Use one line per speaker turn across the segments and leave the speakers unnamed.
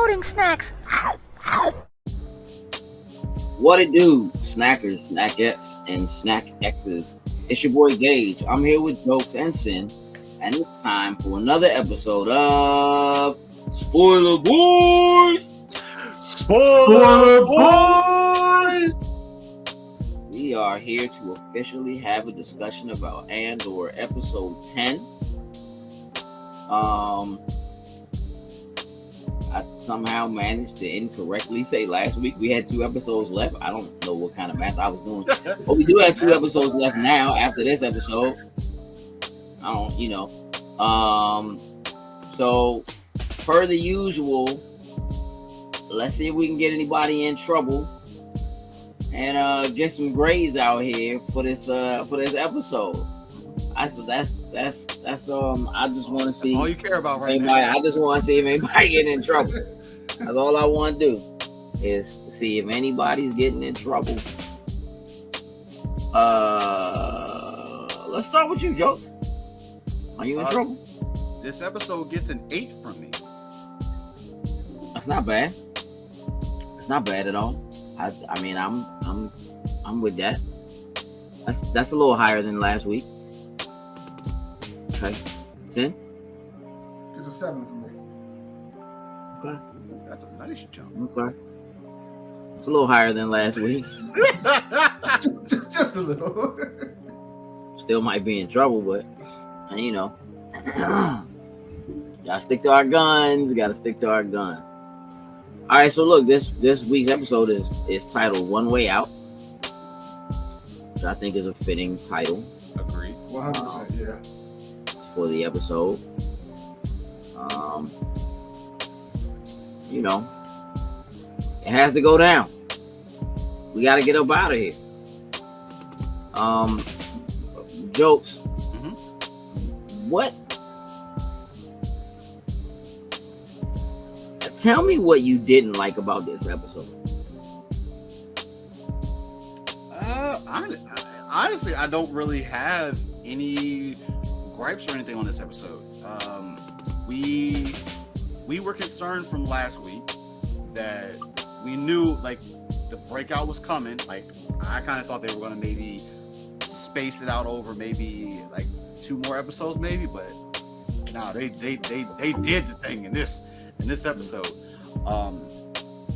pudding snacks.
What it do, snackers, snackettes, and snack X's? It's your boy Gage. I'm here with Jokes and Sin, and it's time for another episode of Spoiler Boys.
Spoiler Boys.
We are here to officially have a discussion about Andor episode 10. I somehow managed to incorrectly say last week we had 2 episodes left. I don't know what kind of math I was doing, but we do have 2 episodes left now after this episode. I don't, so per the usual, let's see if we can get anybody in trouble and get some grades out here for this episode. I just want to see.
That's all you care about right
anybody,
now.
I just want to see if anybody getting in trouble. That's all I want to do is see if anybody's getting in trouble. Let's start with you, Jokes. Are you in trouble?
This episode gets an 8 from me.
That's not bad. It's not bad at all. I mean, I'm with that. That's a little higher than last week. Okay. Sin?
It's a 7 for me.
Okay.
That's a nice jump.
Okay. It's a little higher than last week.
just a little.
Still might be in trouble, but gotta stick to our guns. All right, so look, this week's episode is titled "One Way Out," which I think is a fitting title.
Agreed.
100%, yeah.
For the episode. It has to go down. We got to get up out of here. Jokes.
Mm-hmm.
What? Tell me what you didn't like about this episode.
Honestly, I don't really have any gripes or anything on this episode. We were concerned from last week that we knew like the breakout was coming. Like I kind of thought they were going to maybe space it out over maybe like 2 more episodes, maybe, but no, they did the thing in this episode.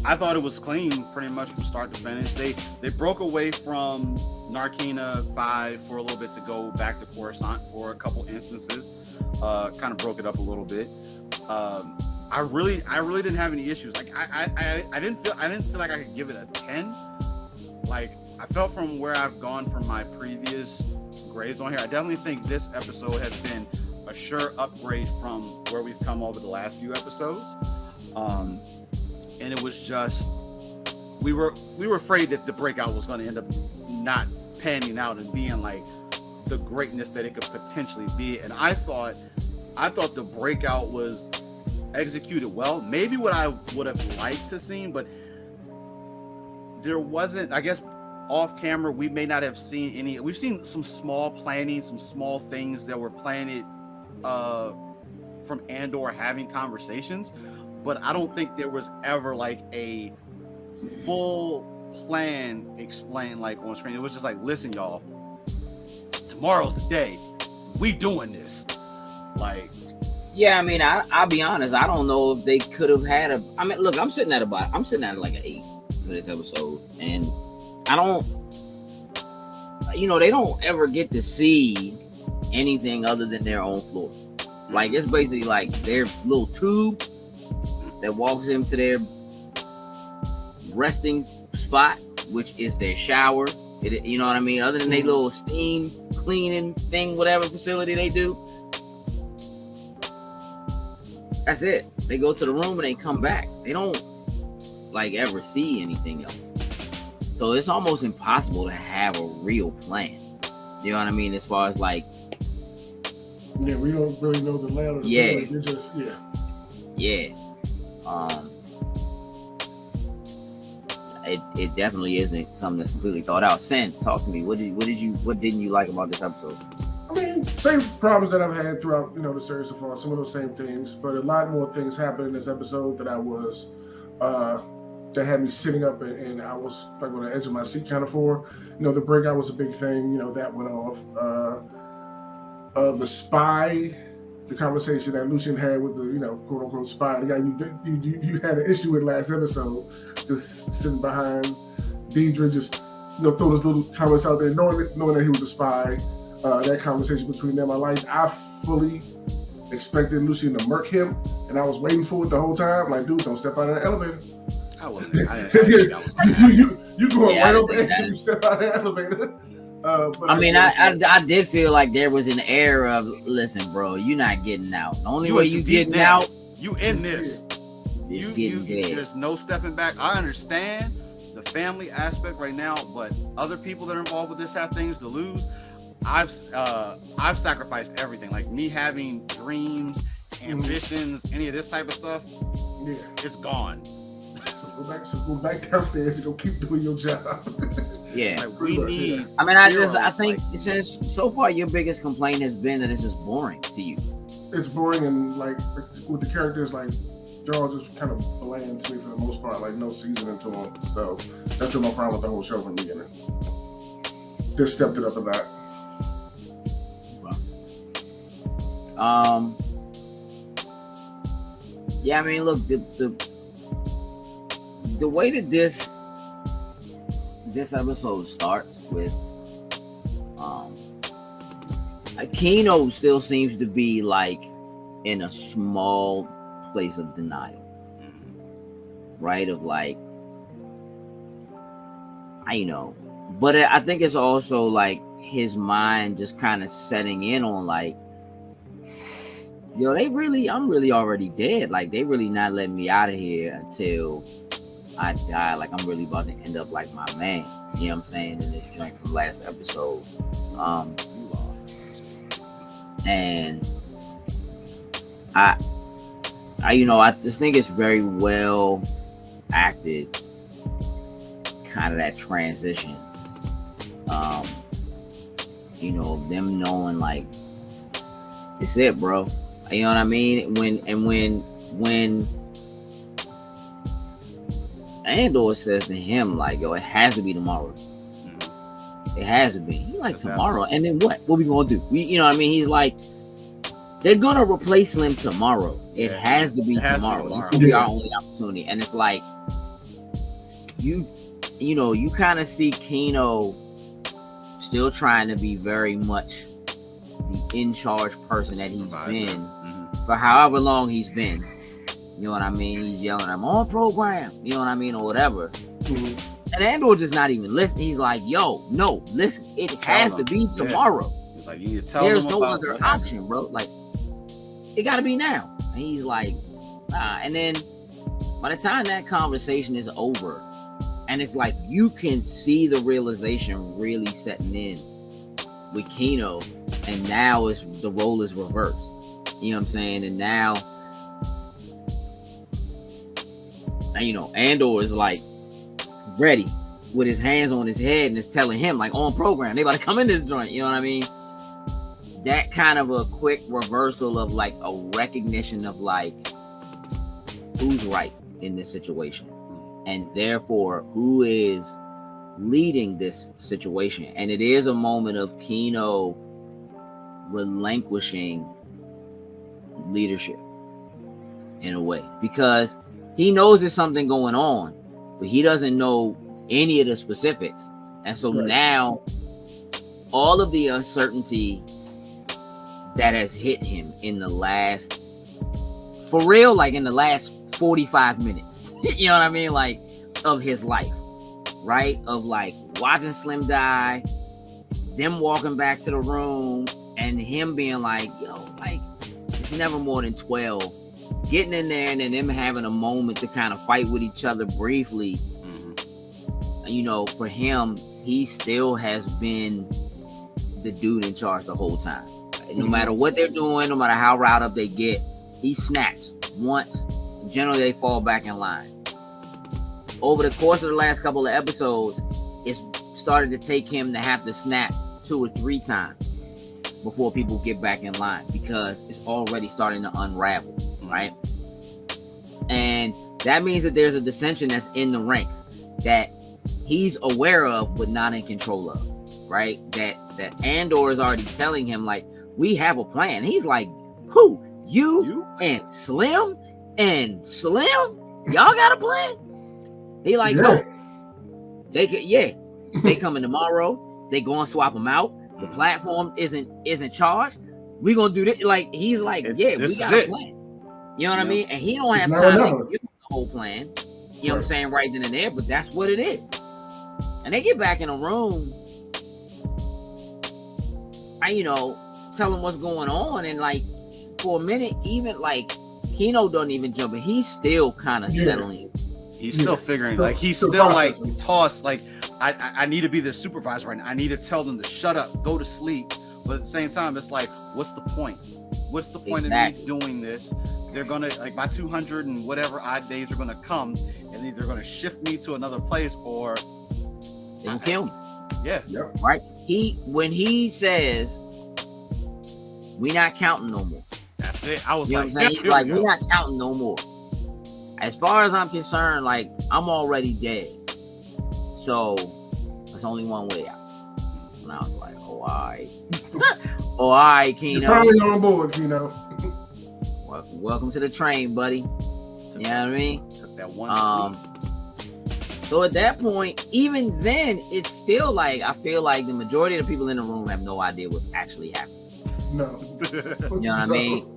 I thought it was clean pretty much from start to finish. They broke away from Narkina 5 for a little bit to go back to Coruscant for a couple instances. Kind of broke it up a little bit. I really didn't have any issues. Like I didn't feel like I could give it a 10. Like I felt from where I've gone from my previous grades on here, I definitely think this episode has been a sure upgrade from where we've come over the last few episodes. And it was just we were afraid that the breakout was going to end up not panning out and being like the greatness that it could potentially be. And I thought the breakout was executed well. Maybe what I would have liked to see, but there wasn't. I guess off camera we may not have seen any. We've seen some small planning, some small things that were planted from Andor having conversations. But I don't think there was ever like a full plan explained like on screen. It was just like, listen, y'all, tomorrow's the day. We doing this. Like,
yeah, I mean, I'll be honest. I don't know if they could have had a. I mean, look, I'm sitting at like an 8 for this episode, and I don't. They don't ever get to see anything other than their own floor. Like it's basically like their little tube that walks into their resting spot, which is their shower. You know what I mean? Other than their little steam cleaning thing, whatever facility they do, that's it. They go to the room and they come back. They don't like ever see anything else. So it's almost impossible to have a real plan. You know what I mean? As far as like,
yeah, we don't really know the land of the village. We're just
yeah. It definitely isn't something that's completely thought out. Sen, talk to me. What didn't you like about this episode?
I mean, same problems that I've had throughout, the series so far. Some of those same things, but a lot more things happened in this episode that that had me sitting up and I was like on the edge of my seat kind of for. The breakout was a big thing. That went off. The spy, the conversation that Lucian had with the, quote unquote spy, the guy you had an issue with last episode, just sitting behind Deidre, just throw those little comments out there, knowing that he was a spy. That conversation between them, I fully expected Lucian to murk him, and I was waiting for it the whole time. Like, dude, don't step out of the elevator.
I wouldn't.
You going right up there until you step out of the elevator. But
I mean, I did feel like there was an air of, listen, bro, you're not getting out. The only way you getting out,
you in this. There's no stepping back. I understand the family aspect right now, but other people that are involved with this have things to lose. I've sacrificed everything, like me having dreams, ambitions, any of this type of stuff.
Yeah,
it's gone.
So go back downstairs and go keep doing your job.
Yeah,
like we need.
I mean, I think since so far your biggest complaint has been that it's just boring to you.
It's boring, and like with the characters, like they're all just kind of bland to me for the most part. Like no seasoning to them. So that's been my problem with the whole show from the beginning. Just stepped it up a lot.
Yeah, I mean, look, the way that this episode starts with Kino still seems to be like in a small place of denial, right? Of like, but I think it's also like his mind just kind of setting in on like, yo, I'm really already dead. Like, they really not letting me out of here until I die. Like, I'm really about to end up like my man. You know what I'm saying? In this joint from last episode. And I just think it's very well acted, kind of that transition. Them knowing like, it's it, bro. You know what I mean? When Andor says to him, like, yo, it has to be tomorrow. It has to be. He's like, tomorrow? And then what? What we gonna do? You know what I mean? He's like, they're gonna replace him tomorrow. It has to be tomorrow. This will be our only opportunity. And it's like, you kind of see Kino still trying to be very much the in-charge person that he's been for however long he's been. You know what I mean? He's yelling, I'm on program, you know what I mean, or whatever. And Andor just not even listening. He's like, yo, no, listen, it has to be tomorrow.
He's like, you need to tell
There's no other option, bro. Like, it gotta be now. And he's like, and then by the time that conversation is over, and it's like you can see the realization really setting in with Kino, and now the role is reversed. You know what I'm saying? And now, Andor is like ready with his hands on his head and is telling him like on program, they about to come in this joint. You know what I mean? That kind of a quick reversal of like a recognition of like who's right in this situation, and therefore who is leading this situation. And it is a moment of Kino relinquishing leadership in a way, because he knows there's something going on, but he doesn't know any of the specifics. And so now all of the uncertainty that has hit him in the last, for real, like in the last 45 minutes, you know what I mean? Like, of his life, right? Of like watching Slim die, them walking back to the room, and him being like, yo, like, it's never more than 12. Getting in there and then them having a moment to kind of fight with each other briefly. For him, he still has been the dude in charge the whole time. No matter what they're doing, no matter how riled up they get, he snaps once. Generally, they fall back in line. Over the course of the last couple of episodes, it's started to take him to have to snap 2 or 3 times. before people get back in line, because it's already starting to unravel, right? And that means that there's a dissension that's in the ranks that he's aware of but not in control of, right? That Andor is already telling him, like, we have a plan. He's like, who? You and Slim? Y'all got a plan? He like, no. They coming tomorrow. They gonna swap them out. The platform isn't charged. We gonna do this. Like, he's like, we got a plan. You know what I mean? And he don't have time to give the whole plan. You know what I'm saying? Right then and there, but that's what it is. And they get back in the room. Tell him what's going on, and like for a minute, even like Kino don't even jump in. He's still kind of settling.
He's still figuring, like he's still like tossed. Like I need to be the supervisor right now. I need to tell them to shut up, go to sleep. But at the same time, it's like, what's the point? What's the point of me doing this? They're gonna, like, my 200 and whatever odd days are gonna come, and either gonna shift me to another place or
they can kill me.
Yeah.
Yep.
Right. When he says, we not counting no more.
That's it. I was
you know
like,
what I'm saying? He's like, we're not counting no more. As far as I'm concerned, like, I'm already dead. So there's only one way out. And I was like, oh, all right. All right, Kino.
You're finally on board, Kino.
Welcome to the train, buddy. You know what I mean?
Took that one.
So at that point, even then, it's still like, I feel like the majority of the people in the room have no idea what's actually happening.
No.
You know what I mean?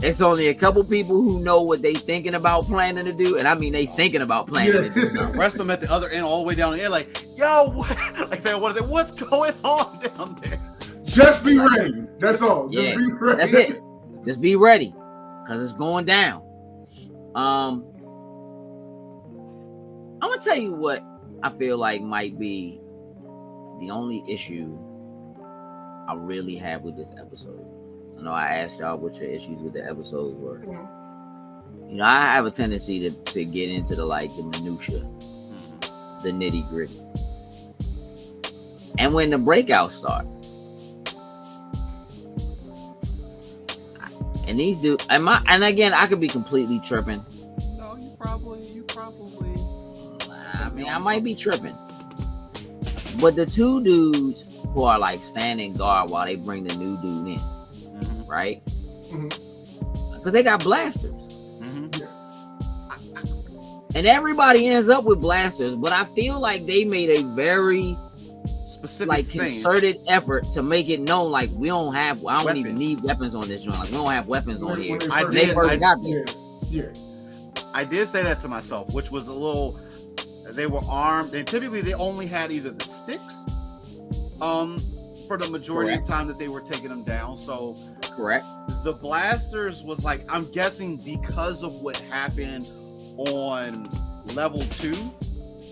It's only a couple people who know what they thinking about planning to do, and I mean they thinking about planning to do something.
The rest of them at the other end, all the way down the end, like, yo, what? Like, they want to say, what's going on down there?
Just be ready. That's all. Just be ready.
That's it. Just be ready, because it's going down. I'm gonna tell you what I feel like might be the only issue I really have with this episode. I know I asked y'all what your issues with the episodes were. You know, I have a tendency to get into the minutia, the nitty gritty. And when the breakout starts, and these dudes, and again, I could be completely tripping.
No, you probably.
I mean, I might be tripping. But the two dudes who are like standing guard while they bring the new dude in. Right? Because they got blasters. And everybody ends up with blasters, but I feel like they made a very specific, concerted effort to make it known, like, I don't even need weapons on this joint. Like, we don't have weapons on here. They first got there.
Yeah.
I did say that to myself, which was a little. They were armed, and typically they only had either the sticks, for the majority of the time that they were taking them down. So
correct.
The blasters was like, I'm guessing because of what happened on level 2.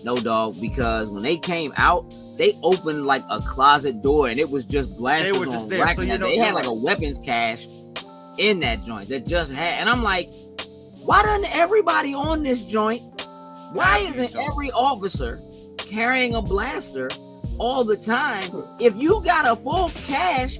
No, dog, because when they came out, they opened like a closet door and it was just blasters. They were just there. So they had like a weapons cache in that joint that just had, and I'm like, why doesn't everybody on this joint? Why isn't every officer carrying a blaster all the time? If you got a full cache,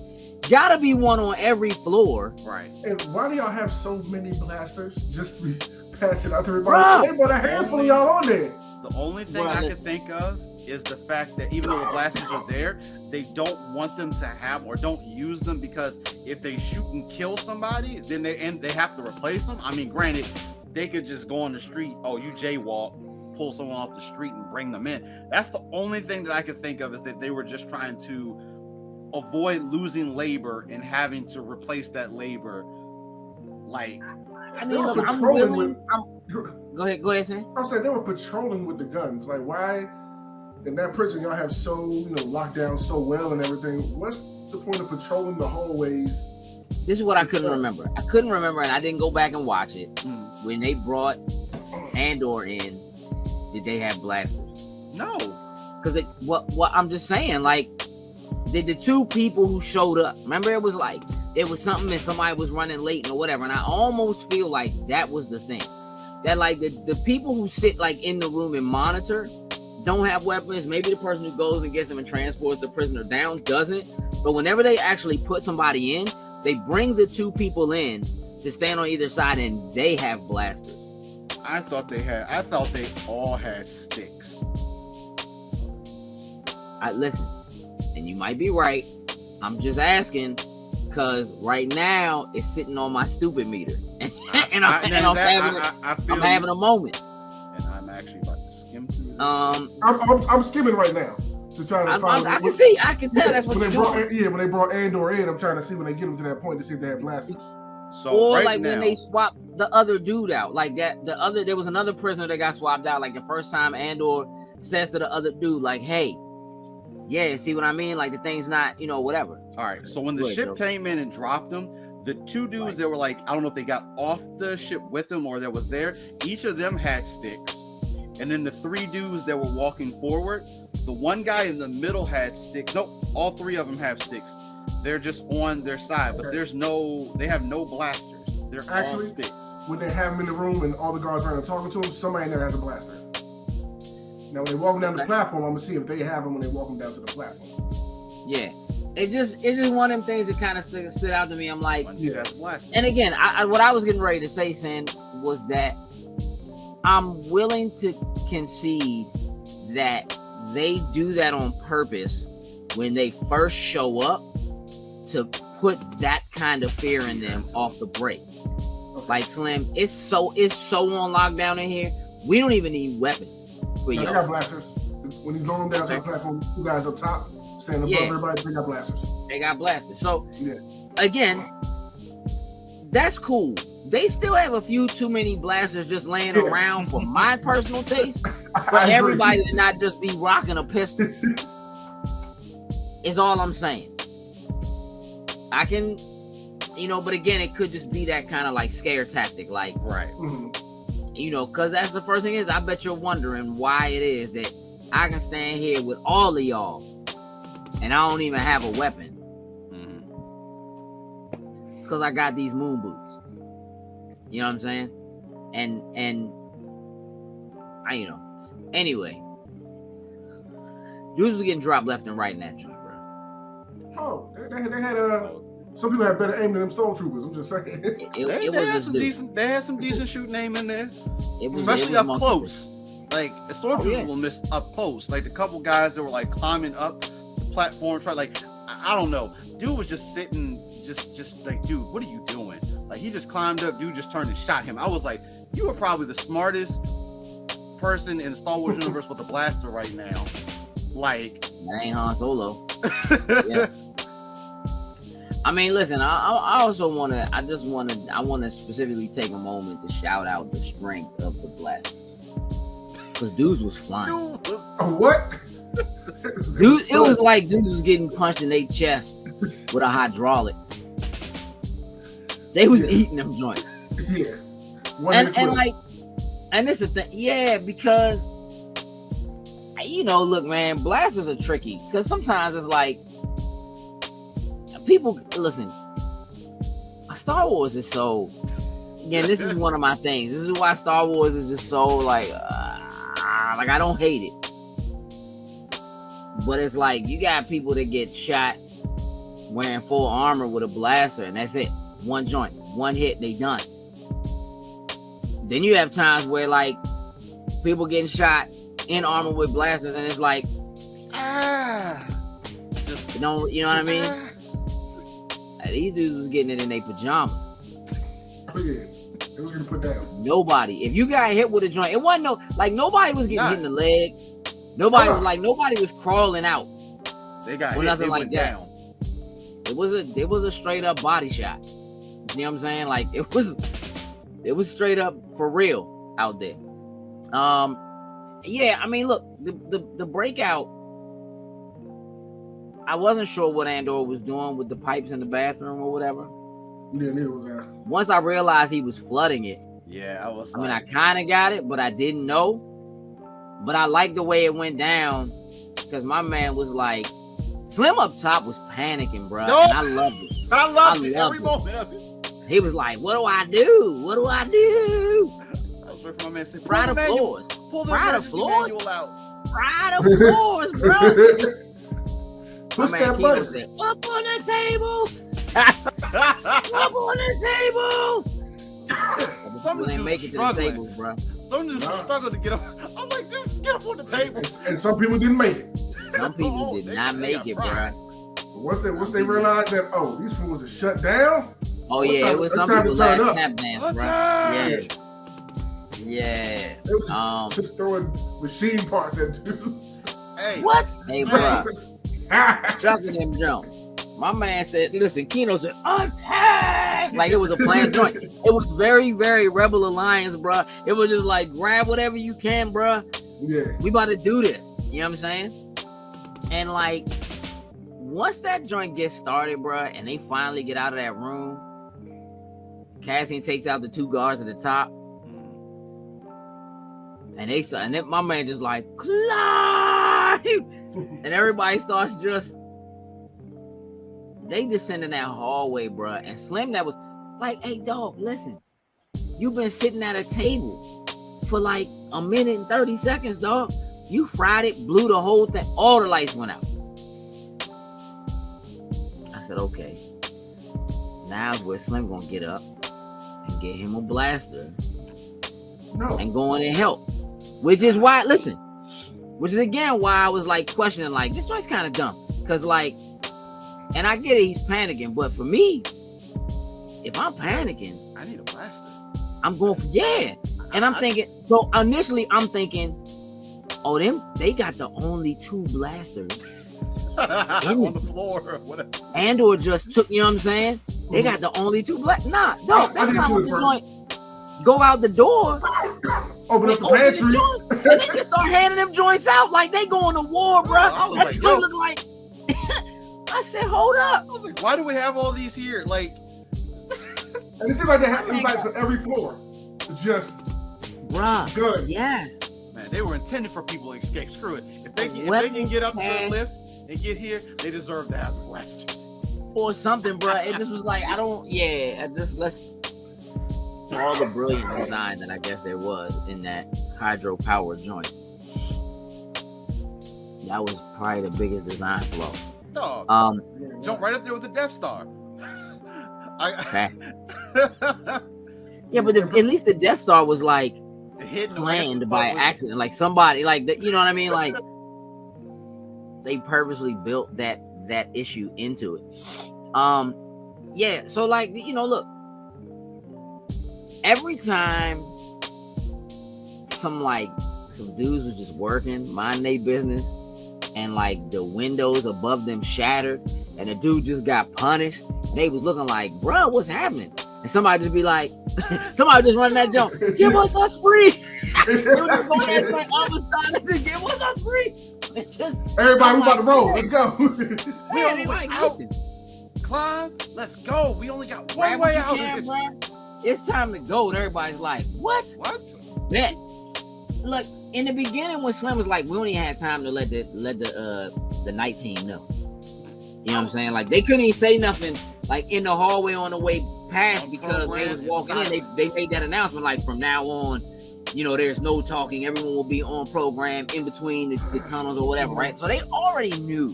gotta be one on every floor.
Right.
And why do y'all have so many blasters? Just to pass it out to everybody. They put a handful of y'all on there.
The only thing I can think of is the fact that even though the blasters are there, they don't want them to have or don't use them, because if they shoot and kill somebody, then they have to replace them. I mean, granted, they could just go on the street. Oh, you jaywalk, pull someone off the street and bring them in. That's the only thing that I could think of, is that they were just trying to avoid losing labor and having to replace that labor. Like,
I mean, look, go ahead, Sam.
I'm saying they were patrolling with the guns. Like, why in that prison y'all have so, locked down so well and everything? What's the point of patrolling the hallways?
This is what I couldn't remember. And I didn't go back and watch it. When they brought Andor in, did they have blasters?
No.
Because what I'm just saying, like, did the two people who showed up, remember it was like, it was something and somebody was running late or whatever, and I almost feel like that was the thing. That like the people who sit like in the room and monitor, don't have weapons. Maybe the person who goes and gets them and transports the prisoner down doesn't. But whenever they actually put somebody in, they bring the two people in to stand on either side, and they have blasters.
I thought they all had sticks.
Listen, and you might be right. I'm just asking because right now it's sitting on my stupid meter, and I'm having a moment.
And I'm actually about to skim through this.
I'm skimming right now to try to find.
I can tell that's what
when
you're doing.
when they brought Andor in, I'm trying to see when they get them to that point to see if they have blasters.
So
or
right
like
now,
when they swapped the other dude out, like that. There was another prisoner that got swapped out. Like the first time Andor says to the other dude, like, "Hey, yeah, see what I mean? Like the thing's not, whatever."
all right. So when the ship came in and dropped them, the two dudes that were like, I don't know if they got off the ship with them or that was there. Each of them had sticks, and then the three dudes that were walking forward, the one guy in the middle had sticks. Nope, all three of them have sticks. They're just on their side, but they have no blasters. They're all sticks.
When they have them in the room and all the guards are talking to them, somebody in there has a blaster. Now, when they walk them down the platform, I'm gonna see if they have them when they walk them down to the platform.
Yeah, it's just one of them things that kind of stood out to me. I'm like,
yeah.
And again, what I was getting ready to say, Sin, was that I'm willing to concede that they do that on purpose when they first show up to put that kind of fear in them off the break. Like Slim, it's so on lockdown in here. We don't even need weapons for
They got blasters. When he's lowering them down to the platform, two guys up top, standing above everybody, they got blasters.
They got blasters. So again, that's cool. They still have a few too many blasters just laying around for my personal taste. For everybody to not just be rocking a pistol. Is all I'm saying. I can, but again, it could just be that kind of like scare tactic, like,
right.
Because that's the first thing is, I bet you're wondering why it is that I can stand here with all of y'all and I don't even have a weapon. It's because I got these moon boots. You know what I'm saying? And I, anyway, dudes was getting dropped left and right in that joint.
Oh, they had some people had better aim than them stormtroopers. I'm just saying.
They had some decent shooting aim in there, especially up close. Like the stormtroopers will miss up close. Like the couple guys that were like climbing up the platform, I don't know. Dude was just sitting, just like, dude, what are you doing? Like he just climbed up. Dude just turned and shot him. I was like, you are probably the smartest person in the Star Wars universe with a blaster right now. Like
that ain't Han Solo. Yeah. I mean, listen. I also want to specifically take a moment to shout out the strength of the blaster, because dudes was flying.
What?
Dude, it was like dudes was getting punched in their chest with a hydraulic. They was eating them joints.
Yeah.
And this is the thing. Yeah, because look, man, blasters are tricky because sometimes it's like people listen. Star Wars is so. Again, this is one of my things. This is why Star Wars is just so like I don't hate it, but it's like you got people that get shot wearing full armor with a blaster, and that's it. One joint, one hit, they done. Then you have times where like people getting shot in armor with blasters, and it's like, you know what I mean? These dudes was getting it in their pajamas.
Oh yeah, it was getting put down.
Nobody, if you got hit with a joint, it wasn't nobody was getting hit in the leg. Nobody was crawling out.
They got hit,
nothing
they
like
went
that.
down.
It was a straight up body shot. You know what I'm saying? Like it was straight up for real out there. Yeah, I mean, look, the breakout. I wasn't sure what Andor was doing with the pipes in the bathroom or whatever.
Yeah, it was.
Once I realized he was flooding it.
Yeah, I
mean, I kind of got it, but I didn't know. But I liked the way it went down because my man was like, Slim up top was panicking, bro.
No.
And I loved it.
I loved it. Every moment of it.
He was like, "What do I do? What do I do?"
I was waiting for my man to say,
Fry the floors.
Pull the
Fry the
emergency
floors.
manual out.
fry the floors, bro. My
Push
man
that
Keno
button.
said, up on the tables. Up on the tables.
Some
People ain't
dudes
make it to the
struggling.
tables, bro.
Some dudes
Nah.
struggle to get up. I'm like, dude, just get up on the table.
And some people didn't make it.
Some people did not
they
make
got
it,
fried.
bro.
Once they realized that, oh, these fools are shut down.
Oh
It's
yeah,
time-
it was
it's
some
time to
people
turn
last
up.
tap dance, bro.
Attack!
Yeah.
They was just throwing machine parts at dudes.
Hey,
What? Hey, bro.
Ah,
Chucking them jumps. My man said, listen, Keno said, attack! Like it was a planned joint. It was very, very Rebel Alliance, bro. It was just like, grab whatever you can, bro.
yeah.
We about to do this. You know what I'm saying? And like, once that joint gets started, bro, and they finally get out of that room, Cassian takes out the 2 guards at the top. And then my man just like, climb! And everybody starts just, they descend in that hallway, bro. And Slim, that was like, hey, dog, listen. You've been sitting at a table for like a minute and 30 seconds, dog. You fried it, blew the whole thing. All the lights went out. I said, okay. Now's where Slim gonna get up and get him a blaster
No.
and go in and help. Which is why, listen, which is again why I was like questioning, like, this joint's kind of dumb. Cause like, and I get it, he's panicking, but for me, if I'm panicking,
I need a blaster.
I'm going for, yeah. And I'm thinking, so initially I'm thinking, oh, they got the only 2 blasters.
On the floor. Whatever.
Andor just took, you know what I'm saying? They got the only 2 blasters. Nah, no,
I
that's
did
not
too
what
at
the
first.
joint. Go out the door.
Open up
They
the
open
pantry.
the joint, and they just start handing them joints out like they going to war, bro.
I was
That
like,
joint
yo.
look like. I said, hold up.
I was like, why do we have all these here? Like,
And it seems like they have invites for every floor. Just
Bruh,
good.
yes.
man, they were intended for people to escape. Screw it. If they can
Weapons
get up to the
cache.
lift and get here, they deserve to have the blasters.
Or something, bruh. It just was like, I just, let's, for all the brilliant design that I guess there was in that hydro power joint. That was probably the biggest design flaw.
Dog, jump right up there with the Death Star.
Yeah, but at least the Death Star was like
Hidden
planned by accident, like somebody, like that, you know what I mean? Like they purposely built that issue into it. Yeah. So like, you know, look, every time some dudes was just working, minding their business, and like the windows above them shattered, and the dude just got punished, and they was looking like, bruh, what's happening? And somebody just be like, somebody just running that jump, give us free. They was just going there like, give us free. It just,
Everybody, we about to roll. Let's go.
We
man,
only
they
went
like,
out.
listen,
Climb, let's go. We only got one
grab what
way
you
out.
can, bruh. It's time to go. And everybody's like, what?
What?
Bet. Look, in the beginning when Slim was like, we only had time to let the night team know. You know what I'm saying? Like they couldn't even say nothing like in the hallway on the way past because they was walking in. They made that announcement like from now on, you know, there's no talking. Everyone will be on program in between the tunnels or whatever, right? So they already knew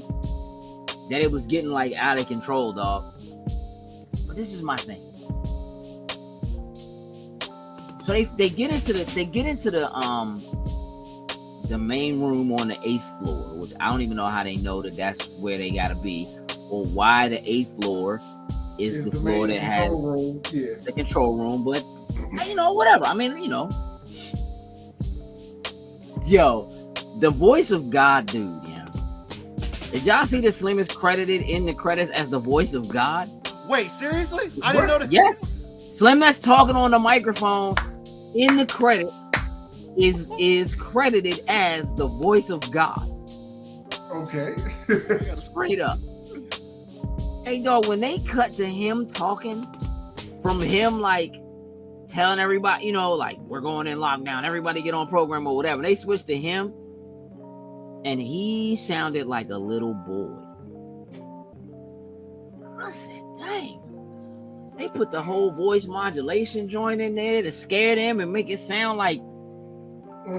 that it was getting like out of control, dog. But this is my thing. So they get into the main room on the 8th floor, which I don't even know how they know that that's where they gotta be, or why the 8th floor is the floor that has the control room. But you know, whatever. I mean, you know, yo, the voice of God, dude. Yeah. Did y'all see that Slim is credited in the credits as the voice of God?
Wait, seriously? I didn't know that.
Yes, Slim that's talking on the microphone in the credits is credited as the voice of God.
Okay.
Straight up. Hey, dog, when they cut to him talking, from him like telling everybody, you know, like we're going in lockdown, everybody get on program or whatever. They switched to him, and he sounded like a little boy. I said, dang. They put the whole voice modulation joint in there to scare them and make it sound like,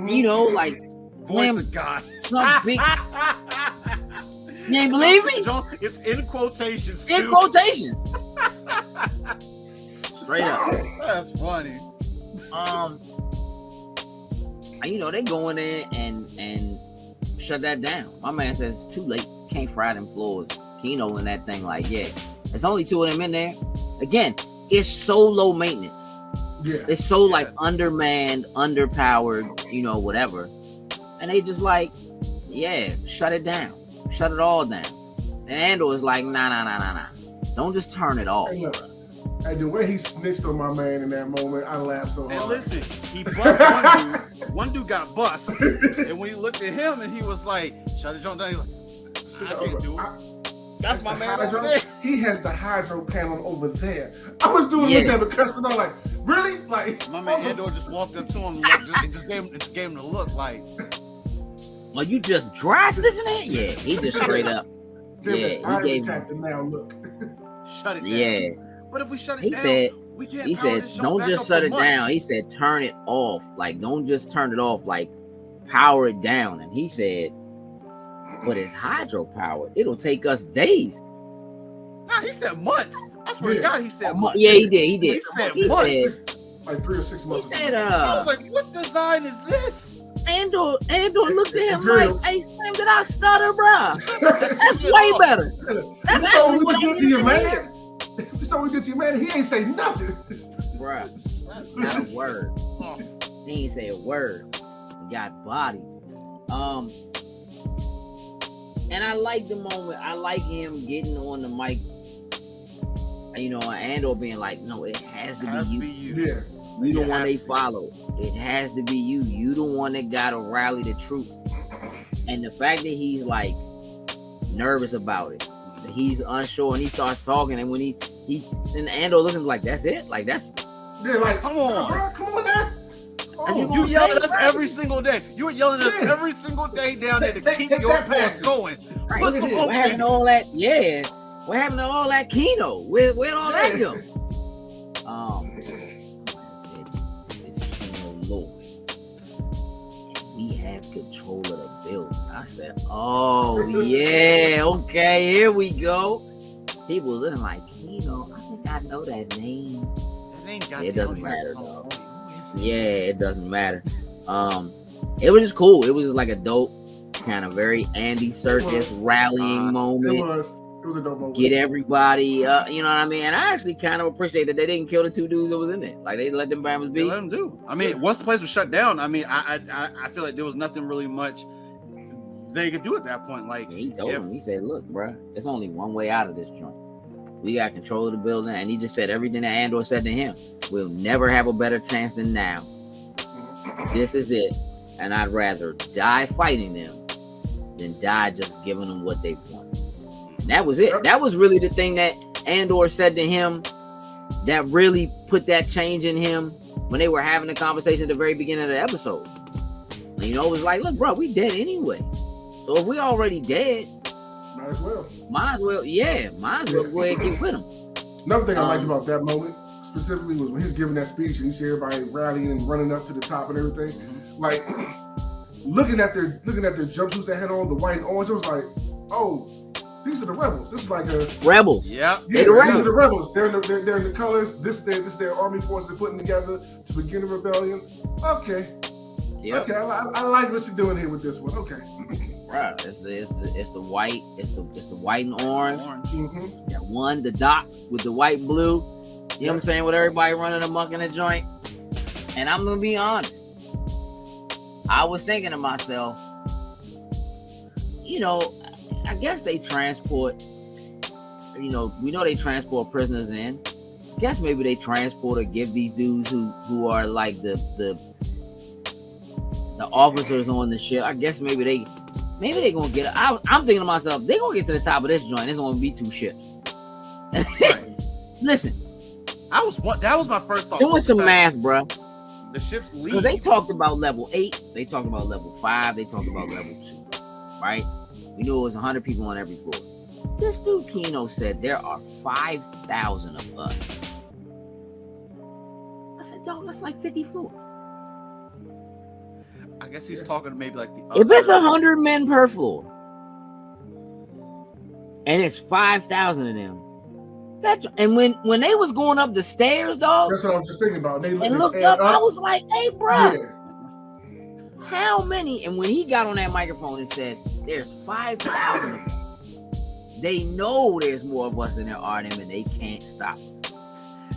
you know, like
Voice of God.
Some big. You ain't believe me?
It's in quotations.
In quotations. Straight up.
That's funny.
You know, they go in there and shut that down. My man says it's too late. Can't fry them floors. Kino in that thing, like, yeah. There's only 2 of them in there. Again, it's so low maintenance.
Yeah.
It's so like undermanned, underpowered, you know, whatever. And they just like, yeah, shut it down. Shut it all down. And Andor was like, nah. Don't just turn it off.
Hey, look, and the way he snitched on my man in that moment, I laughed so hard.
And listen, he bust one dude. One dude got bust. And when he looked at him and he was like, shut it down, he's like, I can't do it. That's my man over there.
He has the hydro panel over there. I was doing looking at the customer like, really? Like
my man Andor just walked up to him and just gave him the look like,
well, you just dry stitching it? Yeah, he just straight up. Yeah, he gave
him. Now look.
Shut it down.
Yeah.
But if we shut it down,
he said, don't just shut it down. He said, turn it off. Like, don't just turn it off. Like, power it down. And he said, but it's hydropower. It'll take us days.
Nah, he said months. I swear to God, he said months.
Yeah, he did.
He said months.
Like 3 or 6 months.
He said,
I was like, what design is this?
Andor looked at him like, hey, Slim, did I stutter, bro? That's way better. That's actually what I
to your man. So we did to your man, he ain't say nothing.
Bruh, not a word. He ain't say a word. He got bodied. And I like the moment. I like him getting on the mic. You know, Andor being like, no, it has to be you.
Yeah.
You the one they follow. It has to be you. You the one that gotta rally the troops. And the fact that he's like nervous about it, he's unsure, and he starts talking, and when he and Andor looking like, that's it? Like, that's
like, come on, bro, come on now.
You yell at us every single day. You were yelling at us every single day down there to keep your ass going.
Right. What happened to all that? Yeah. What happened to all that Kino? Where'd all that go? This is Kino Lord. And we have control of the building. I said, oh yeah, okay, here we go. People looking like, Kino, I think I know that name. It doesn't matter though. Yeah, it doesn't matter. It was just cool. It was just like a dope, kind of very Andy Serkis rallying moment.
It was a dope moment.
Get everybody, you know what I mean? And I actually kind of appreciate that they didn't kill the 2 dudes that was in there. Like, they let them Bama's be.
They let them do. I mean, once the place was shut down, I mean, I feel like there was nothing really much they could do at that point. Like,
he told him, he said, look, bro, there's only one way out of this joint. We got control of the building, and he just said everything that Andor said to him. We'll never have a better chance than now. This is it, and I'd rather die fighting them than die just giving them what they want. And that was it. That was really the thing that Andor said to him that really put that change in him when they were having the conversation at the very beginning of the episode. And, you know, it was like, look, bro, we dead anyway. So if we already dead,
might as well go ahead and get with him. Another thing I liked about that moment specifically was when he was giving that speech and you see everybody rallying and running up to the top and everything. Like looking at their jumpsuits they had on, the white and orange, it was like, oh, these are the rebels. This is like a
rebels.
Yeah,
these are the rebels. They're in the colors. This their army force they're putting together to begin the rebellion. Okay. Yep. Okay, I like what you're doing here with this one. Okay.
Right. It's the white. It's the white and orange.
Mm-hmm.
That one, the dot with the white and blue. You know what I'm saying? With everybody running amok in the joint. And I'm gonna be honest. I was thinking to myself, you know, I guess they transport. You know, we know they transport prisoners in. I guess maybe they transport or give these dudes who are like the officers on the ship. I guess maybe they gonna get. I'm thinking to myself, they gonna get to the top of this joint. It's gonna be 2 ships. Listen,
that was my first thought.
Doing some math, bro.
The ships leave.
Because they talked about level 8, they talked about level 5, they talked about level 2. Right? We knew it was 100 people on every floor. This dude Kino said there are 5,000 of us. I said, dog, that's like 50 floors.
guess he's talking to maybe like the.
If it's 100 men per floor, and it's 5,000 of them, and when they was going up the stairs, dog.
That's what I was just thinking about. They
looked up, I was like, "Hey, bro,
yeah.
how many?" And when he got on that microphone and said, "There's 5,000 of them," they know there's more of us than there are them, and they can't stop us.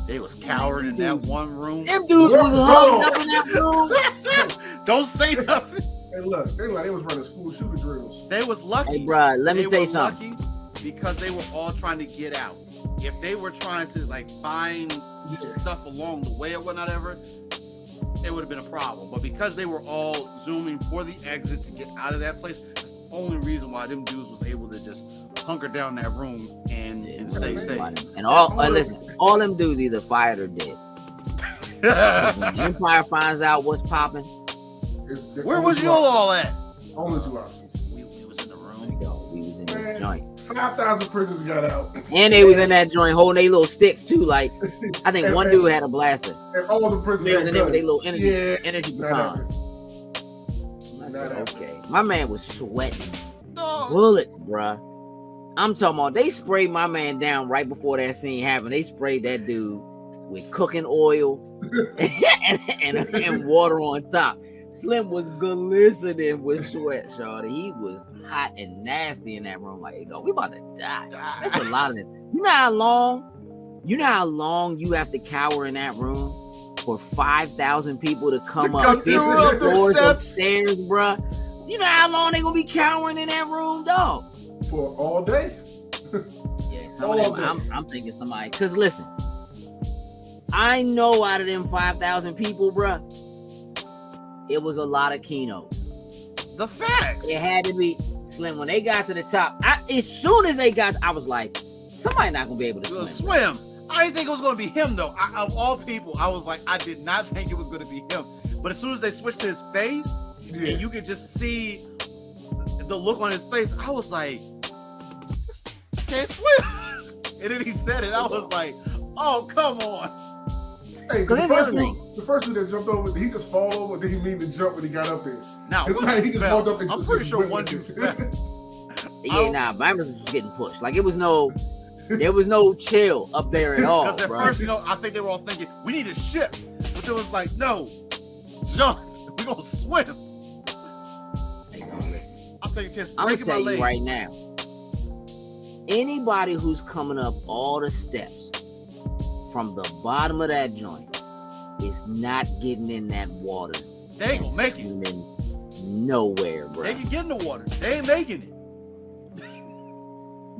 They was cowering in that one room.
Them dudes was huddled up in that room.
Don't say nothing.
Hey, look, they was running school shooter drills.
They was lucky.
Hey, bro, let me tell you something.
Lucky because they were all trying to get out. If they were trying to like find stuff along the way or whatever, it would have been a problem. But because they were all zooming for the exit to get out of that place, that's the only reason why them dudes was able to just hunker down that room and stay safe.
And listen, all them dudes either fired or dead. When the Empire finds out what's popping,
where was you all at?
Only 2 options.
We was in the room.
We was in that joint.
5,000 prisoners got out.
And they was in that joint holding their little sticks too. Like, I think one dude had a blaster.
And all the prisoners
They was in there with their little energy
Not
batons. I said, okay. My man was sweating.
No.
Bullets, bruh. I'm talking about they sprayed my man down right before that scene happened. They sprayed that dude with cooking oil and water on top. Slim was glistening with sweat, shawty. He was hot and nasty in that room. Like, hey, dog, we about to die. That's a lot of it. You know how long you have to cower in that room for 5,000 people to come up 50 floors upstairs, bruh? You know how long they gonna be cowering in that room, dog?
For all day?
Yeah, some of them, I'm thinking somebody. Because listen, I know out of them 5,000 people, bruh, it was a lot of keynotes.
The facts.
It had to be Slim. When they got to the top, as soon as they got, I was like, somebody not gonna be able to swim.
I didn't think it was gonna be him though. Of all people, I was like, I did not think it was gonna be him. But as soon as they switched to his face, and you could just see the look on his face, I was like, can't swim. And then he said it. I was like, oh, come on.
Hey, the first dude that jumped over, did he just fall over or did he mean to jump when he got up there?
Now,
he just walked up and
I'm pretty sure one dude fell.
Yeah, mine was getting pushed. Like, there was no chill up there at all.
Because at first, I think they were all thinking, we need a ship. But it was like, no, jump. We're going to swim. I'm taking a chance.
I'm going to tell you right now, anybody who's coming up all the steps from the bottom of that joint is not getting in that water.
They ain't gonna make it.
Nowhere, bro.
They can get in the water. They ain't making it.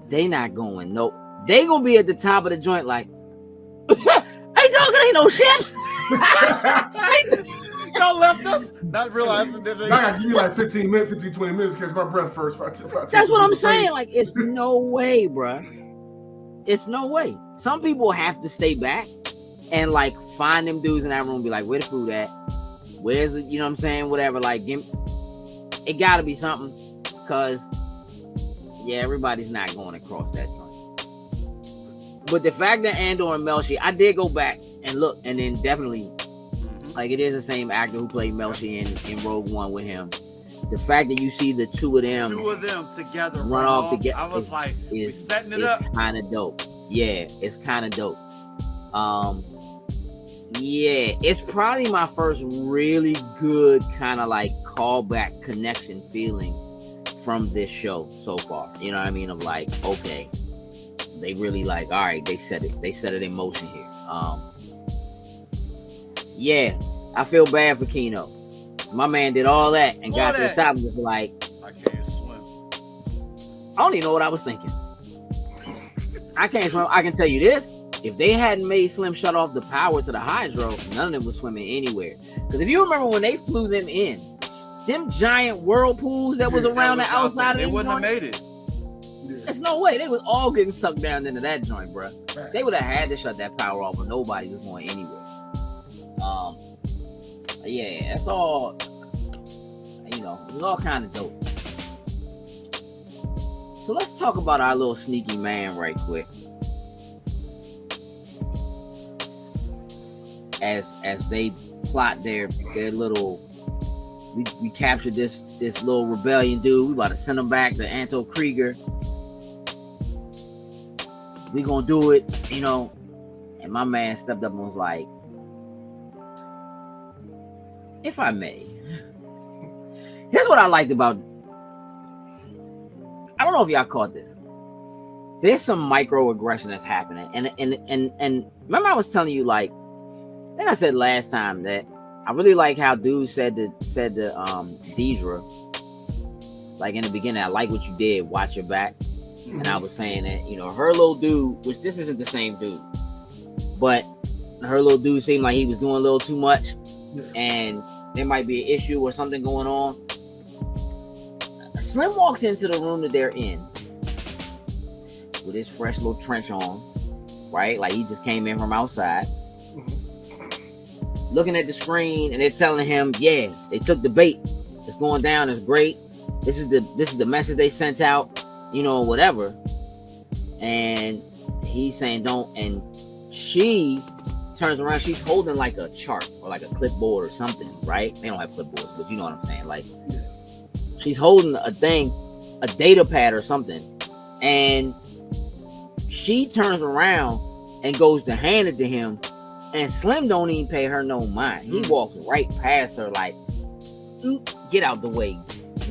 They not going. Nope. They gonna be at the top of the joint like, hey, dog, there ain't no ships.
Y'all left us? Not realizing that
I gotta give you like 20 minutes to catch my breath first.
That's what I'm saying. Like, it's no way, bro. It's no way. Some people have to stay back and like find them dudes in that room and be like, where the food at? Where's the, you know what I'm saying? Whatever. Like, it gotta be something. Cause yeah, everybody's not going across that joint. But the fact that Andor and Melshi, I did go back and look, and then definitely, like, it is the same actor who played Melshi in Rogue One with him. The fact that you see the two of them
together
run off together,
I was like, we setting it up.
It's kind of dope. Yeah, it's kind of dope. Yeah, it's probably my first really good kind of like callback connection feeling from this show so far. You know what I mean? Of like, okay, they really like, all right, they set it in motion here. Yeah, I feel bad for Kino. My man did all that and got to the top and was like,
I can't swim.
I don't even know what I was thinking. I can't swim. I can tell you this. If they hadn't made Slim shut off the power to the hydro, none of them was swimming anywhere. Because if you remember when they flew them in, them giant whirlpools that was around the outside of
they
them
wouldn't
joint,
have made it.
There's no way. They was all getting sucked down into that joint, bro. They would have had to shut that power off, but nobody was going anywhere. Yeah, that's all. You know, it was all kind of dope. So let's talk about our little sneaky man right quick. As they plot their little we captured this little rebellion dude. We about to send him back to Anto Krieger. We gonna do it, you know. And my man stepped up and was like, if I may. Here's what I liked about. I don't know if y'all caught this. There's some microaggression that's happening, and remember I was telling you, like, I think I said last time that I really like how dude said to Deidre, like in the beginning, I like what you did, watch your back. And I was saying that, you know, her little dude, which this isn't the same dude, but her little dude seemed like he was doing a little too much, and there might be an issue or something going on. Slim walks into the room that they're in with his fresh little trench on, right? Like he just came in from outside, looking at the screen, and they're telling him, yeah, they took the bait. It's going down. It's great. This is the message they sent out, you know, whatever. And he's saying don't, and she turns around, she's holding like a chart or like a clipboard or something, right? They don't have clipboards, but you know what I'm saying. Like she's holding a thing, a data pad or something, and she turns around and goes to hand it to him, and Slim don't even pay her no mind. He walks right past her like, get out the way,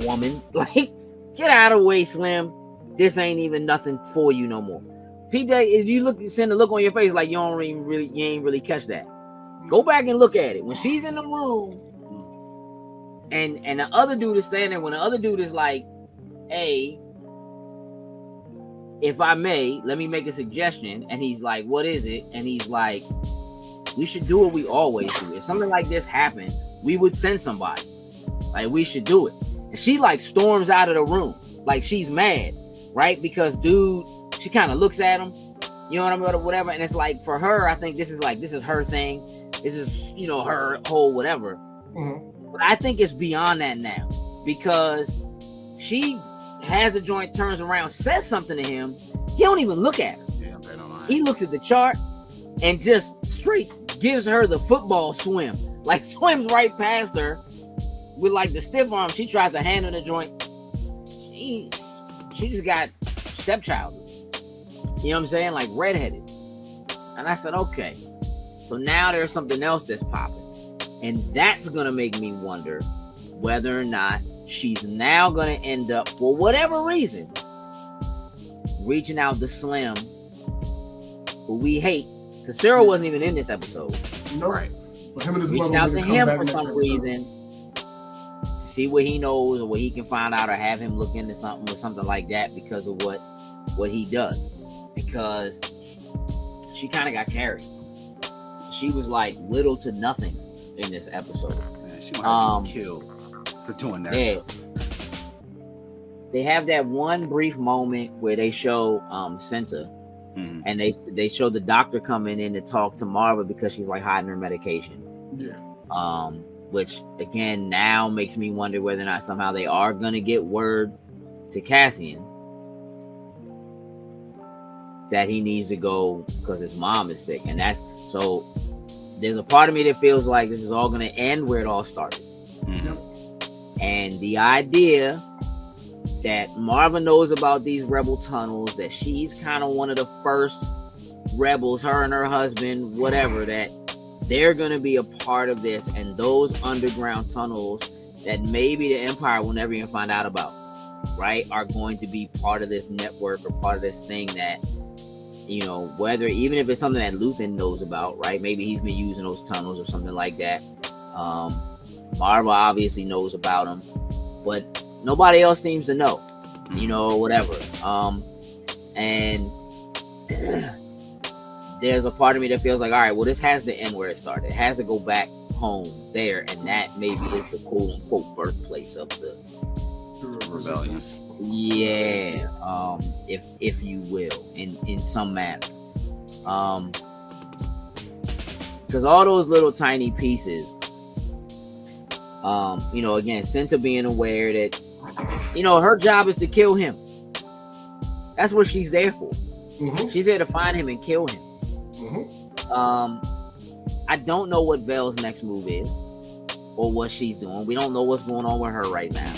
woman. Like, get out of the way, Slim. This ain't even nothing for you no more. People, if you send a look on your face like you ain't really catch that. Go back and look at it. When she's in the room and the other dude is standing, when the other dude is like, hey, if I may, let me make a suggestion. And he's like, what is it? And he's like, we should do what we always do. If something like this happened, we would send somebody. Like, we should do it. And she like storms out of the room. Like she's mad, right? Because dude, she kind of looks at him, you know what I mean, or whatever. And it's like, for her, I think this is her saying, this is, you know, her whole whatever. Mm-hmm. But I think it's beyond that now, because she has the joint, turns around, says something to him. He don't even look at her. Yeah, he looks at the chart and just straight gives her the football swim. Like swims right past her with like the stiff arm. She tries to handle the joint. She just got stepchild. You know what I'm saying? Like redheaded. And I said, okay. So now there's something else that's popping. And that's going to make me wonder whether or not she's now going to end up, for whatever reason, reaching out to Slim, who we hate. Because Sarah wasn't even in this episode.
No. Right. But him and his
reaching out to him for some reason to see what he knows or what he can find out, or have him look into something or something like that because of what he does. Because she kind of got carried. She was like little to nothing in this episode.
Man, she might be killed for doing that. Yeah.
They have that one brief moment where they show Cinta, and they show the doctor coming in to talk to Marva because she's like hiding her medication. Yeah. Which again now makes me wonder whether or not somehow they are gonna get word to Cassian that he needs to go because his mom is sick. And that's so there's a part of me that feels like this is all going to end where it all started. Mm-hmm. And the idea that Marva knows about these rebel tunnels, that she's kind of one of the first rebels, her and her husband, whatever, that they're going to be a part of this, and those underground tunnels that maybe the Empire will never even find out about, right, are going to be part of this network or part of this thing that, you know, whether, even if it's something that Luthen knows about, right? Maybe he's been using those tunnels or something like that. Marva obviously knows about them, but nobody else seems to know, you know, whatever. And there's a part of me that feels like, all right, well, this has to end where it started. It has to go back home there, and that maybe is the quote unquote birthplace of the
rebellion.
Yeah, if you will, in some manner, because all those little tiny pieces, you know, again, Cinta being aware that, you know, her job is to kill him. That's what she's there for. Mm-hmm. She's there to find him and kill him. Mm-hmm. I don't know what Vel's next move is. or what she's doing. We don't know what's going on with her right now,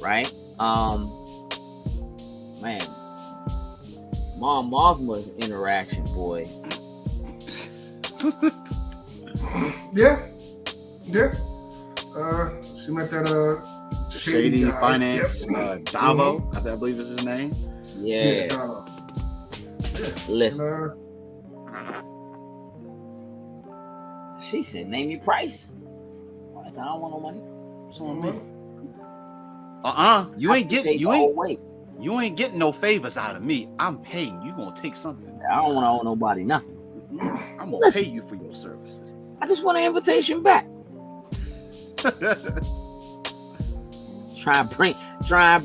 right? Man, Mom Mothma's interaction, boy.
Yeah. She met that
Shady
guy.
Finance,
Yep.
Davo, I believe is his name.
Yeah. Listen.
And,
She said, "Name your price." I said, "I don't want no money."
What's on me? You ain't getting no favors out of me. I'm paying. You gonna take something.
I don't want to owe nobody nothing.
I'm gonna pay you for your services.
I just want an invitation back. Try and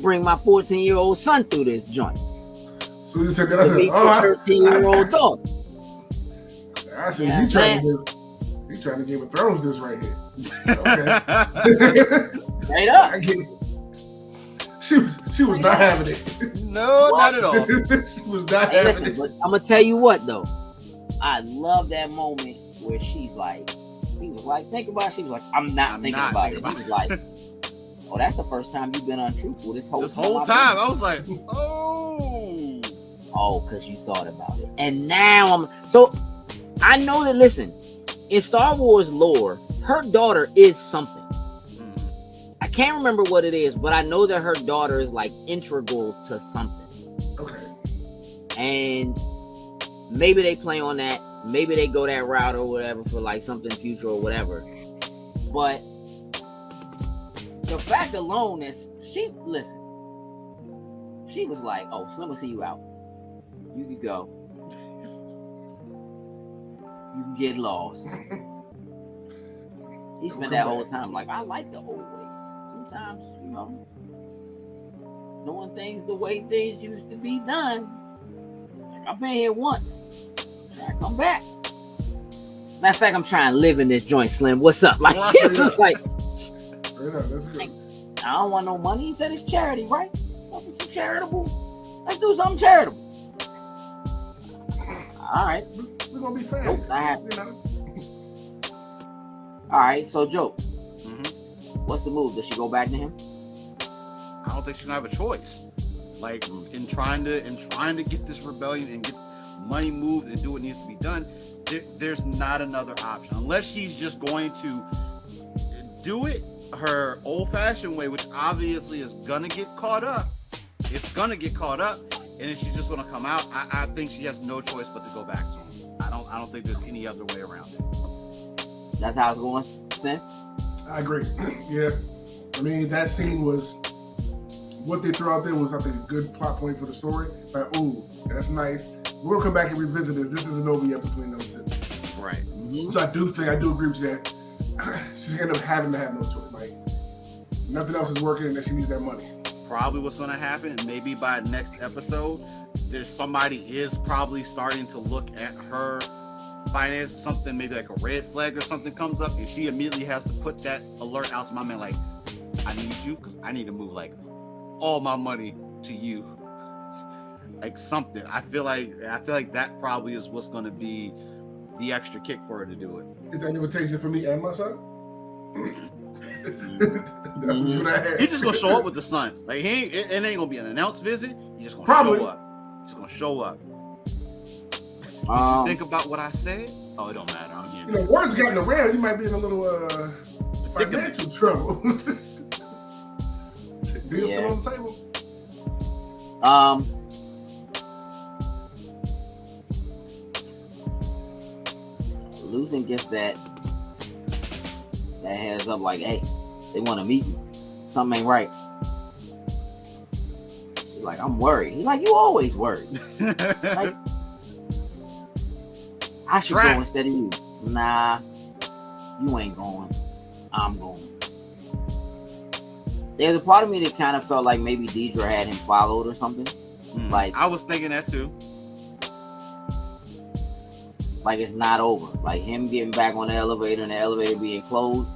bring my 14-year-old son through this joint.
So you said that, I said,
13-year-old daughter.
I said, you trying to Game of Thrones this right here. Okay.
Straight up.
I get it. She was not having it.
No, not at all.
She was not having it.
But I'm gonna tell you what though. I love that moment where he was like, think about it. She was like, I'm not thinking about it. He was like, oh, that's the first time you've been untruthful this whole time.
I was like,
because you thought about it. And now I know that, listen, in Star Wars lore, her daughter is something. I can't remember what it is, but I know that her daughter is like integral to something.
Okay.
And maybe they play on that. Maybe they go that route or whatever for like something future or whatever. But the fact alone is she was like, oh, Slim will see you out. You can go. You can get lost. He spent that whole time like, I like the old ways. Sometimes, doing things the way things used to be done. I've been here once. Try to come back. Matter of fact, I'm trying to live in this joint, Slim. What's up? Like, it's just like,
that's good.
I don't want no money. He said it's charity, right? Something charitable. Let's do something charitable. All right.
We're gonna be fans.
All right. So, Joe, what's the move? Does she go back to him?
I don't think she's gonna have a choice. Like in trying to get this rebellion and get money moved and do what needs to be done, there's not another option unless she's just going to do it her old-fashioned way, which obviously is gonna get caught up. It's gonna get caught up, and then she's just gonna come out. I think she has no choice but to go back to him. I don't think there's any other way around it.
That's how it's going, Sin?
I agree. Yeah. I mean, that scene was what they threw out there was, I think, a good plot point for the story. Like, ooh, that's nice. We're gonna come back and revisit this. This isn't over yet between those two.
Right.
Mm-hmm.
So I do agree with you that she's gonna end up having to have no choice. Like, nothing else is working and that she needs that money.
Probably what's gonna happen, maybe by next episode, somebody is probably starting to look at her finances, something maybe like a red flag or something comes up, and she immediately has to put that alert out to my man, like, I need you because I need to move like all my money to you. Like something. I feel like that probably is what's gonna be the extra kick for her to do it.
Is that an invitation for me and my son?
He's just gonna show up with the son. Like it ain't gonna be an announced visit. He's just gonna show up. He's gonna show up. Did you think about what I said? Oh, it don't matter. I'm getting
words getting around. You might be in a little financial trouble. Deal still on the table.
Luthen gets that heads up like, hey, they want to meet you. Something ain't right. She's like, I'm worried. He's like, you always worried. Like, I should go instead of you. Nah, you ain't going. I'm going. There's a part of me that kind of felt like maybe Deidre had him followed or something. Like, I
was thinking that too.
Like it's not over. Like him getting back on the elevator and the elevator being closed.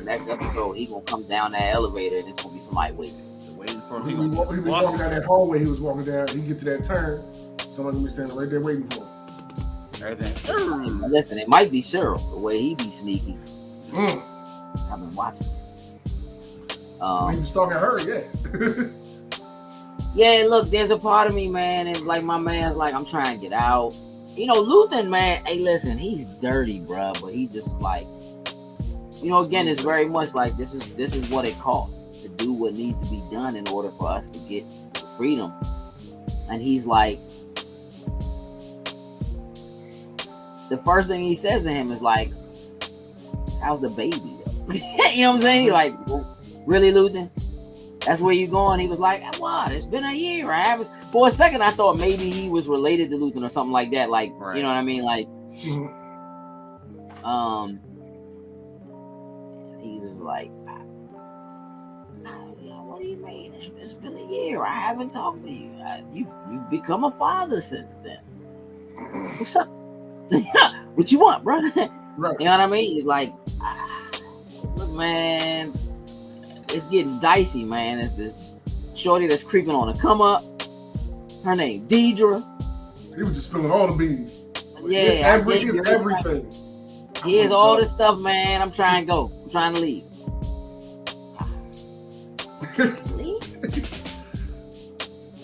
Next episode, he gonna come down that elevator and it's gonna be somebody waiting
for him. He was walking down that hallway. He was walking down. He get to that turn. Someone gonna be standing right there waiting for him.
Everything. Listen, it might be Cyril the way he be sneaky. I've been watching it.
When he was talking to her, yeah.
Yeah, look, there's a part of me, man, and like my man's like, I'm trying to get out. You know, Luthen, man, hey, listen, he's dirty, bro, but he just like, you know, again, it's very much like this is what it costs to do what needs to be done in order for us to get freedom. And he's like, the first thing he says to him is like, how's the baby though? You know what I'm saying? He's like, really, Luthen? That's where you going? He was like, what? It's been a year. I haven't. For a second, I thought maybe he was related to Luthen or something like that. Like, right. You know what I mean? Like, he's just like, what do you mean? It's been a year. I haven't talked to you. You've become a father since then. What's up? What you want, bro? Right. You know what I mean? He's like, look, man. It's getting dicey, man. It's this shorty that's creeping on a come up. Her name Deidre.
He was just spilling all the beans.
Yeah,
everything.
Here's all this stuff, man. I'm trying to go. I'm trying to leave. Leave?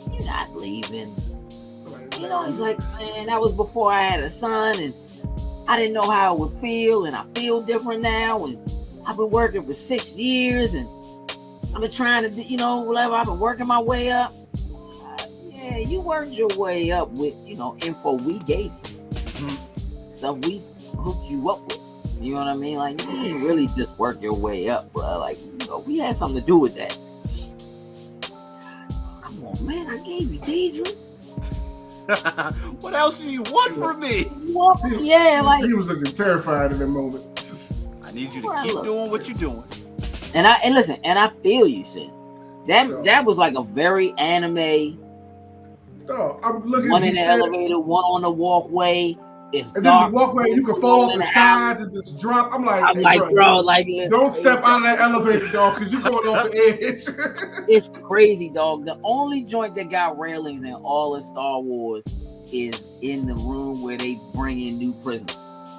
You're not leaving. You know, he's like, man, that was before I had a son, and I didn't know how it would feel, and I feel different now, and I've been working for 6 years, and I've been trying to, you know, whatever. I've been working my way up. Yeah, you worked your way up with, you know, info we gave you. Stuff we hooked you up with. You know what I mean? Like, you didn't really just work your way up, bro. Like, you know, we had something to do with that. Come on, man. I gave you Deidre.
What else do you want from me?
Yeah, like.
He was looking terrified in that moment.
I need you to keep doing what you're doing.
And listen, and I feel you, Sid. That was like a very anime.
Oh, I'm looking.
One in the elevator, one on the walkway. It's
and
dark.
Then the walkway, you can fall off the sides and just drop. I'm like,
bro,
don't step out of that elevator, dog, because you're going off the edge.
It's crazy, dog. The only joint that got railings in all of Star Wars is in the room where they bring in new prisoners.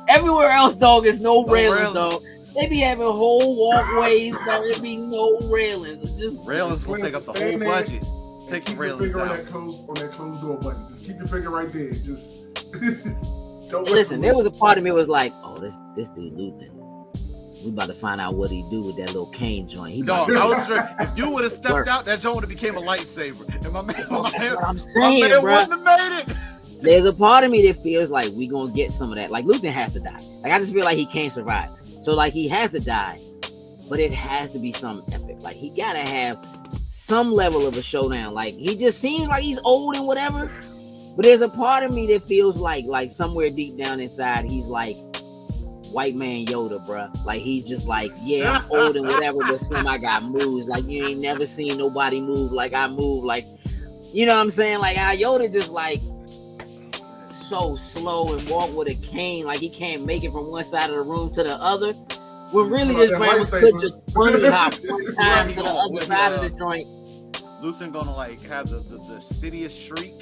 Everywhere else, dog, is no railings, dog. They be having whole walkways, but there be no railings. It's just
railings will take up the whole budget. Take the railings out.
On that closed door button. Just keep your finger right there. Just don't
listen. There was a part of me that was like, oh, this dude Luthen. We about to find out what he do with that little cane joint.
If you would have stepped out, that joint would have became a lightsaber. And my man wouldn't have made it.
There's a part of me that feels like we gonna get some of that. Like Luthen has to die. Like I just feel like he can't survive. So like he has to die, but it has to be something epic. Like he gotta have some level of a showdown. Like he just seems like he's old and whatever. But there's a part of me that feels like somewhere deep down inside, he's like white man Yoda, bruh. Like he's just like, yeah, I'm old and whatever, but some I got moves. Like you ain't never seen nobody move like I move. Like, you know what I'm saying? Like how Yoda just like so slow and walk with a cane, like he can't make it from one side of the room to the other. When really this man could just bunny hop one time to the other side of the joint.
Luthen gonna like have the shittiest shriek,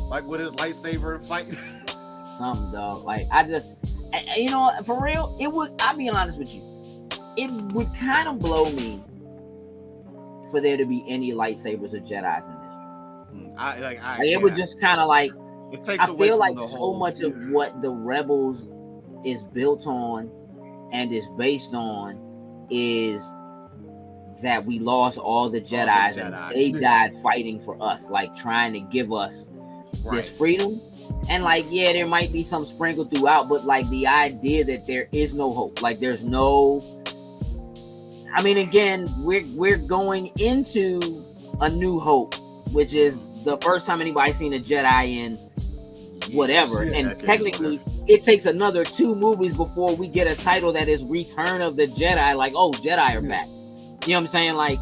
like with his lightsaber and fight.
Something, dog. Like you know, for real, it would. I'll be honest with you, it would kind of blow me for there to be any lightsabers or Jedis in this. It would just kind of like. I feel like so much of what the Rebels is built on and is based on is that we lost all the Jedis and they died fighting for us, like trying to give us this freedom. And like, yeah, there might be some sprinkled throughout, but like the idea that there is no hope, like there's no. I mean, again, we're going into a new hope, which is the first time anybody's seen a Jedi in whatever. And technically, it takes another 2 movies before we get a title that is Return of the Jedi. Like, oh, Jedi are back. You know what I'm saying? Like,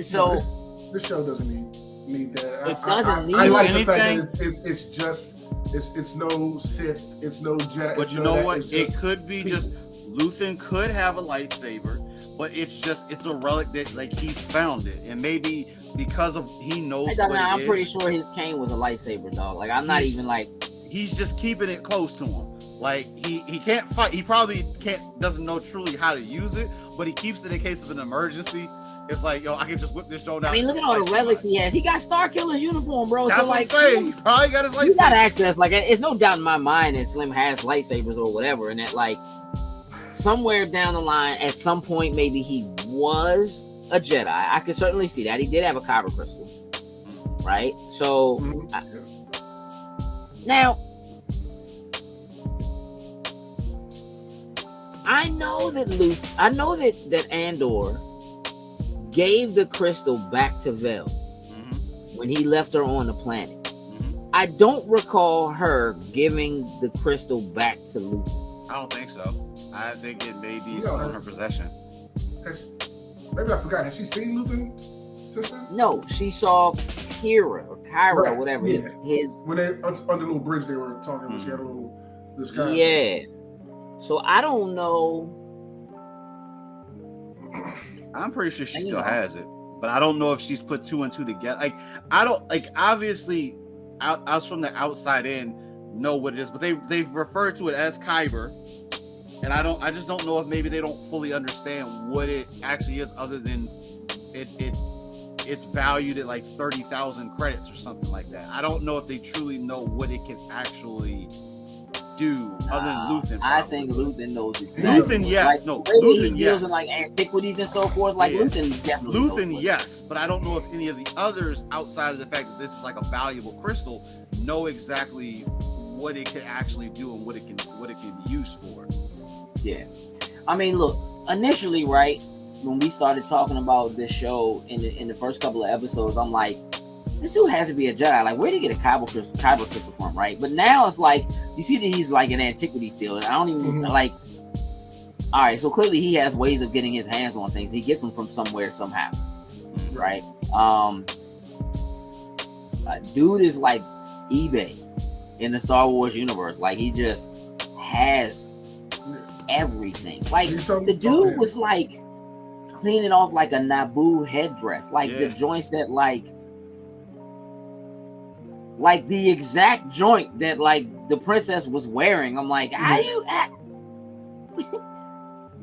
so
this show doesn't need that.
It doesn't need
I like
anything.
The fact that it's no Sith, it's no Jedi.
But you know what? It could be just Luthen could have a lightsaber, but it's a relic that like he's found it, and maybe because of he knows.
I'm pretty sure his cane was a lightsaber, dog. Like I'm not even like
he's just keeping it close to him. Like he can't fight. He probably doesn't know truly how to use it, but he keeps it in case of an emergency. It's like, yo, I can just whip this shoulder out.
I mean, look at all the relics he has. He got Star Killer's uniform, bro.
That's
so
what
like,
I'm saying. He probably got his lightsaber.
You got access. Like, it's no doubt in my mind that Slim has lightsabers or whatever, and that like somewhere down the line, at some point, maybe he was a Jedi. I could certainly see that. He did have a kyber crystal, right? So now, I know that Andor gave the crystal back to Vel when he left her on the planet. I don't recall her giving the crystal back to Luthen.
I don't think so. I think it may be still in her possession.
Maybe I forgot. Has she seen Luthen's sister?
No, she saw Kyra or
Right,
whatever.
yeah.
His
When they on the little bridge they were talking, when she had a little disguise.
yeah. So I don't know.
I'm pretty sure she still has it, but I don't know if she's put two and two together. Like, I don't like, obviously us from the outside in know what it is, but they've referred to it as kyber, and I just don't know if maybe they don't fully understand what it actually is, other than it's valued at like 30,000 credits or something like that. I don't know if they truly know what it can actually do, other than Luthen.
I think Luthen knows exactly.
Luthen, yes.
Like,
No,
Luthen
Luthen,
deals
yes.
in like antiquities and so forth. Like, Luthen definitely
Luthen,
knows.
yes, but I don't know if any of the others, outside of the fact that this is like a valuable crystal, know exactly what it can actually do and what it can be used for.
Yeah, I mean, look, initially, right, when we started talking about this show in the first couple of episodes, I'm like, this dude has to be a Jedi. Like, where did he get a kyber crystal from, right? But now it's like, you see that he's like an antiquity still, and I don't even like. All right, so clearly he has ways of getting his hands on things. He gets them from somewhere somehow, right? Dude is like eBay in the Star Wars universe. Like, he just has everything. Like, the dude was like cleaning off like a Naboo headdress, like the joints that like the exact joint that like the princess was wearing. I'm like, how do you act?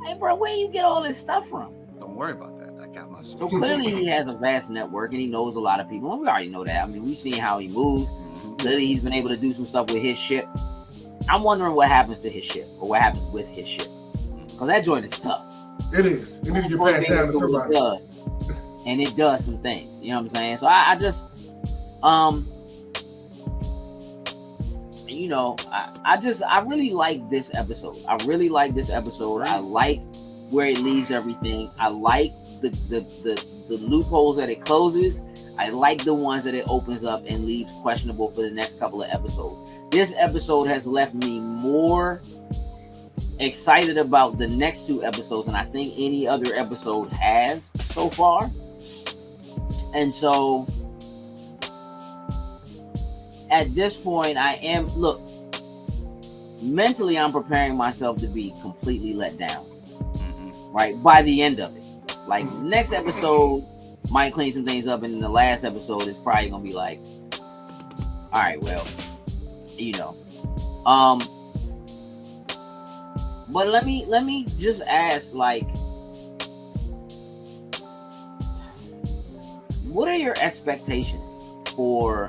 Hey, bro, where you get all this stuff from?
Don't worry about that. I got my.
So clearly he has a vast network and he knows a lot of people. And we already know that. I mean, we've seen how he moves. Clearly he's been able to do some stuff with his ship. I'm wondering what happens to his ship, or what happens with his ship, because that joint is tough.
It is. It needs to get passed down to somebody.
And it does some things. You know what I'm saying? So I just, you know, I really like this episode. I like where it leaves everything. I like the loopholes that it closes. I like the ones that it opens up and leaves questionable for the next couple of episodes. This episode has left me more excited about the next two episodes than I think any other episode has so far. And so at this point, mentally I'm preparing myself to be completely let down, right, by the end of it. Like, next episode might clean some things up, and then the last episode is probably gonna be like, all right, well, you know. But let me just ask, like, what are your expectations for